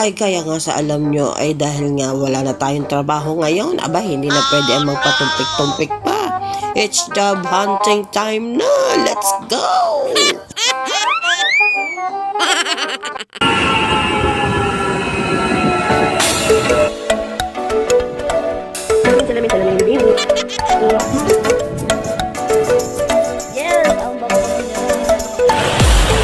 Ay kaya nga sa alam nyo ay dahil nga wala na tayong trabaho ngayon, aba hindi na pwede ang magpatumpik-tumpik pa. It's job hunting time na! Let's go! Salamin, salamin, salamin. Yes, ang bango niya. Salamat na nakapita.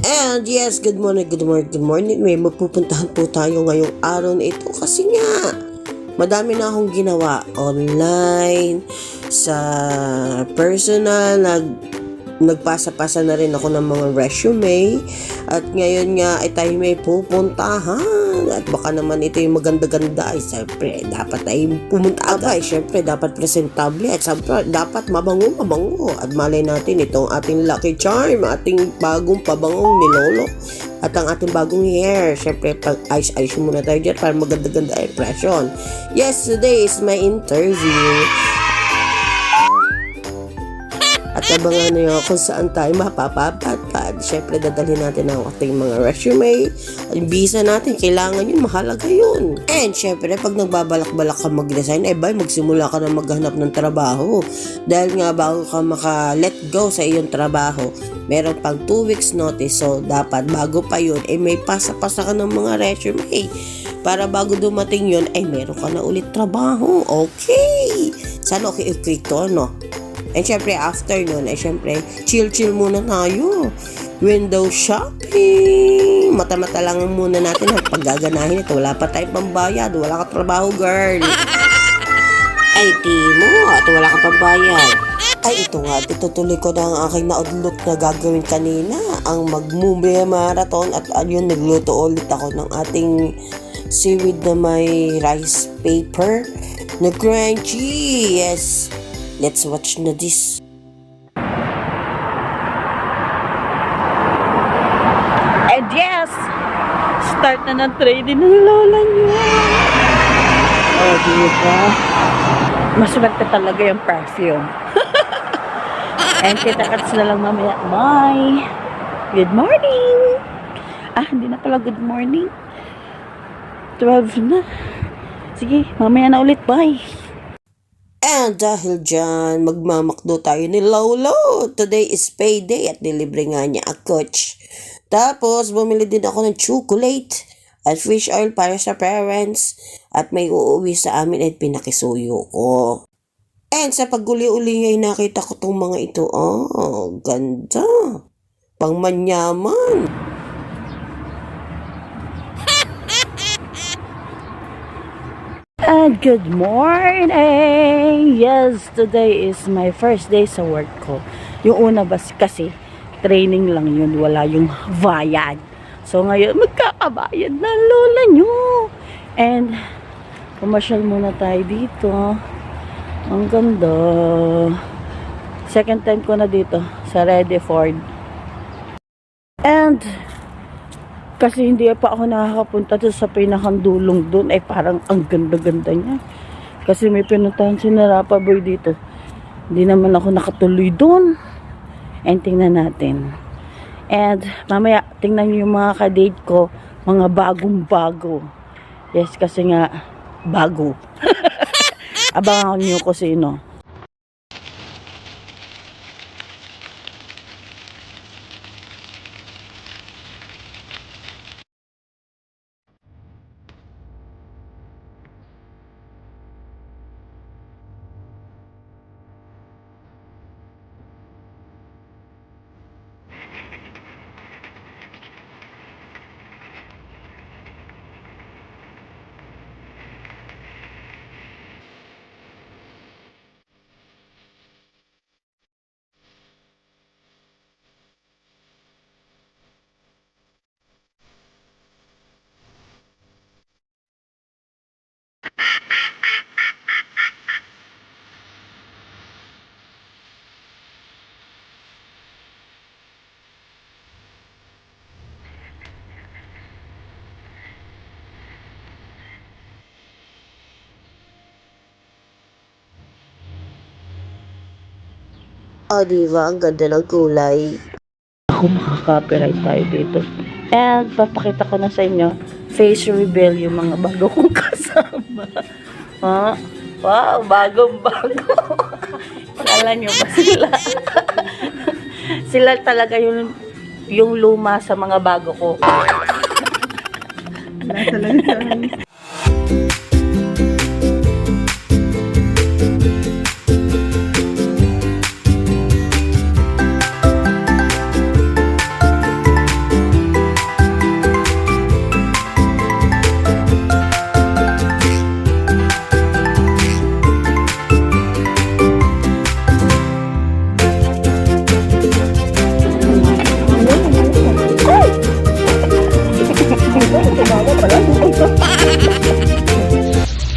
And yes, good morning, good morning, good morning. May mapupuntahan po tayo ngayong araw na ito kasi nga madami na akong ginawa online, sa personal, nagpasa-pasa na rin ako ng mga resume at ngayon nga ay tayo may pupuntahan at baka naman ito yung maganda-ganda ay siyempre dapat ay pumunta agad. Siyempre dapat presentable at siyempre dapat mabango at malay natin itong ating lucky charm, ating bagong pabangong ni Lolo at ang ating bagong hair. Siyempre pag ice muna tayo dyan para maganda-ganda impression. Yes, today is my interview. At abangan nyo kung saan tayo mapapapatpad. Siyempre, dadalhin natin ang ating mga resume. Ang visa natin, kailangan yun, mahalaga yun. And siyempre, pag nagbabalak-balak ka mag-resign, magsimula ka na maghanap ng trabaho. Dahil nga, bago ka maka-let go sa iyong trabaho, meron pang 2 weeks notice. So, dapat bago pa yun, may pasa-pasa ka ng mga resume. Para bago dumating yun, meron ka na ulit trabaho. Okay! Sana okay to, no? And syempre, after nun, syempre, chill-chill muna tayo. Window shopping. Mata-mata lang muna natin ang paggaganahin ito. Wala pa tayong pambayad. Wala ka trabaho, girl. Ay, Timo, at wala ka pambayad. Ay, ito nga, itutuloy ko na ang aking na-outlook na gagawin kanina. Ang mag-movie marathon at ayun, nagluto ulit ako ng ating seaweed na may rice paper na crunchy. Yes. Let's watch na this. And yes, start na ng trading ng lola niyo. Oh, diba? Maswerte talaga yung perfume. And kita-kats na lang mamaya. Bye! Good morning! Hindi na pala good morning. 12 na. Sige, mamaya na ulit. Bye! And dahil dyan, magmamakdo tayo ni Lolo. Today is payday at nilibre nga niya a coach. Tapos, bumili din ako ng chocolate at fish oil para sa parents. At may uuwi sa amin at pinakisuyo ko. And sa paguli-uli ay nakita ko tong mga ito. Oh, ganda. Pangmanyaman. And good morning! Yes, today is my first day sa work ko. Yung una kasi, training lang yun, wala yung bayad. So ngayon, magkakabayad na lola nyo. And, pumasyal muna tayo dito. Ang ganda. Second time ko na dito, sa Redeford. And, kasi hindi pa ako nakakapunta sa pinakandulong doon. Parang ang ganda-ganda niya. Kasi may pinuntahan si Narapa Boy dito. Hindi naman ako nakatuloy doon. And tingnan natin. And mamaya, tingnan niyo yung mga ka-date ko. Mga bagong-bago. Yes, kasi nga, bago. Abangan niyo ko sino. O, diba? Ang ganda ng kulay. Ako makaka-copyright tayo dito. And papakita ko na sa inyo, face reveal yung mga bago kong kasama. Ha? Wow, bagong-bago. Akala nyo ba sila? Sila talaga yung luma sa mga bago ko.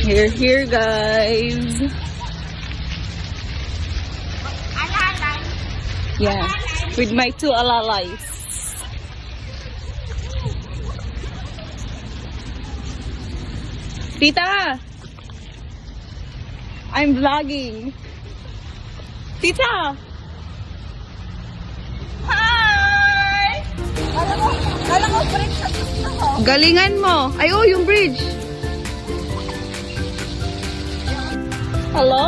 We're here, guys. Yeah, with my two alalays. Tita! I'm vlogging. Tita! Hi! Kala ko bridge sa gusto ko. Galingan mo. Ay, oh, yung bridge. Hello?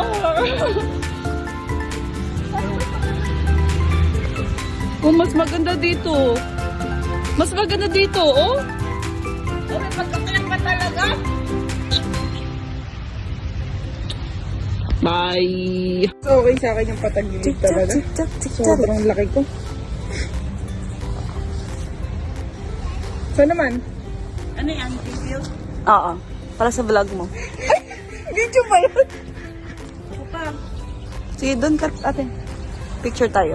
Oh, mas maganda dito. Mas maganda dito, oh. Oh, may pagkakalan pa talaga. Bye. Okay sa akin yung patagilid talaga. Sobrang laki ko. Saan naman? Ano yan? Video? Oo. Para sa vlog mo. Video ba yun? Sige, doon ka, ate. Picture tayo.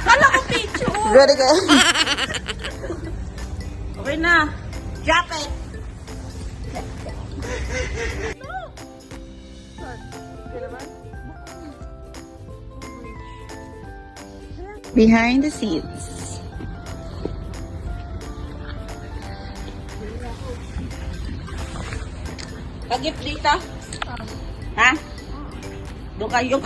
Kala ko picture. Ready ka? Okay na. Drop it. Behind the scenes. Kagip dito? Ha? Doon kayo yung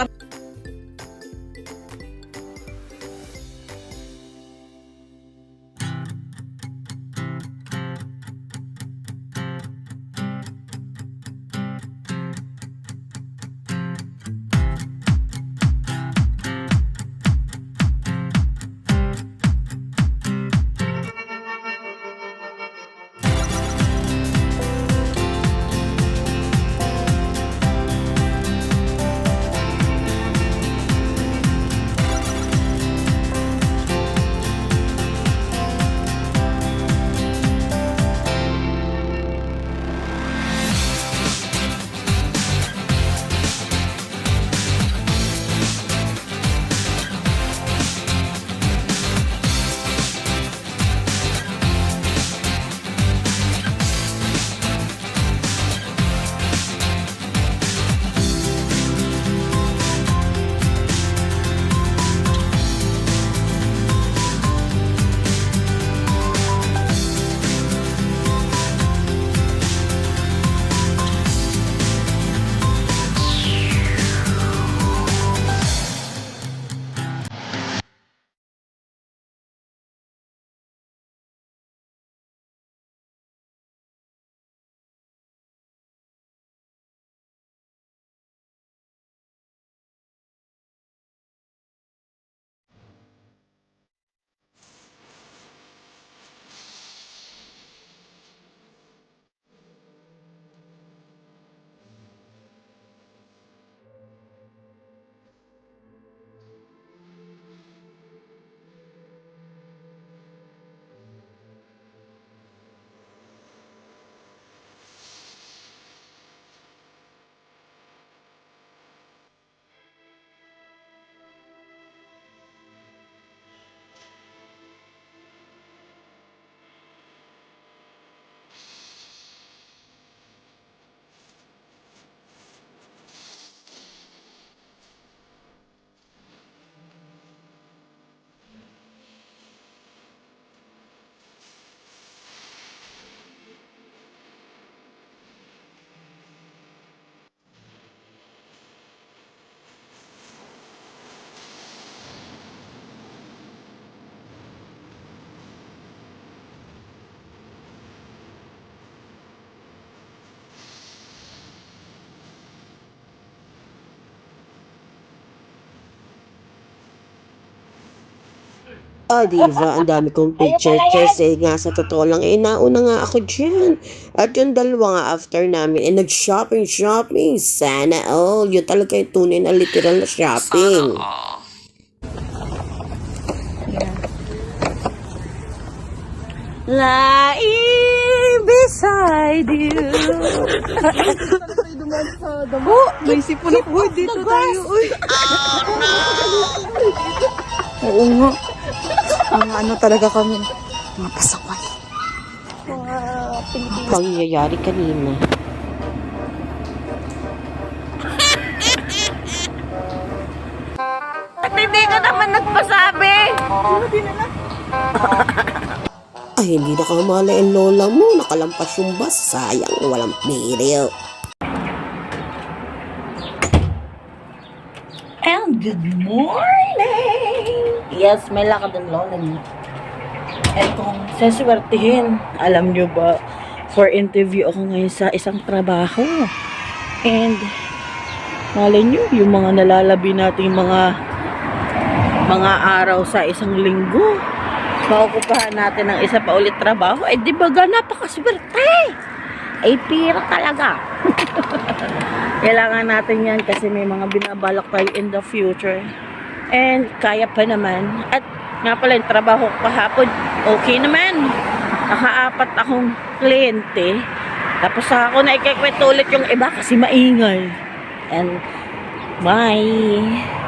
Ah, diva, ang dami kong picture kasi nga sa totoo lang, nauna nga ako dyan. At yung dalawa nga after namin, nag-shopping. Sana all. Yun talaga yung tunay na literal na shopping. Lying beside you. Naisip ko na po, dito tayo. Uy. Oo nga. Ang ano talaga kami. Mga pasaway. Pangyayari kanina. At hindi ka naman nagpasabi. Ay, hindi nakamala yung lola mo. Nakalampas yung bus. Sayang, walang piril. And good morning! Yes, may lakad ang lola niya. Etong saswertihin. Alam nyo ba, for interview ako ngayon sa isang trabaho. And, malay nyo, yung mga nalalabi nating mga araw sa isang linggo, makukupahan natin ng isa pa ulit trabaho. Eh, di ba napakaswerte? Ay, pira talaga. Kailangan natin yan kasi may mga binabalak tayo in the future. And kaya pa naman. At nga pala yung trabaho ko kahapon, okay naman. Nakaapat akong kliyente. Tapos saka ako na ikikwento ulit yung iba kasi maingay. And bye!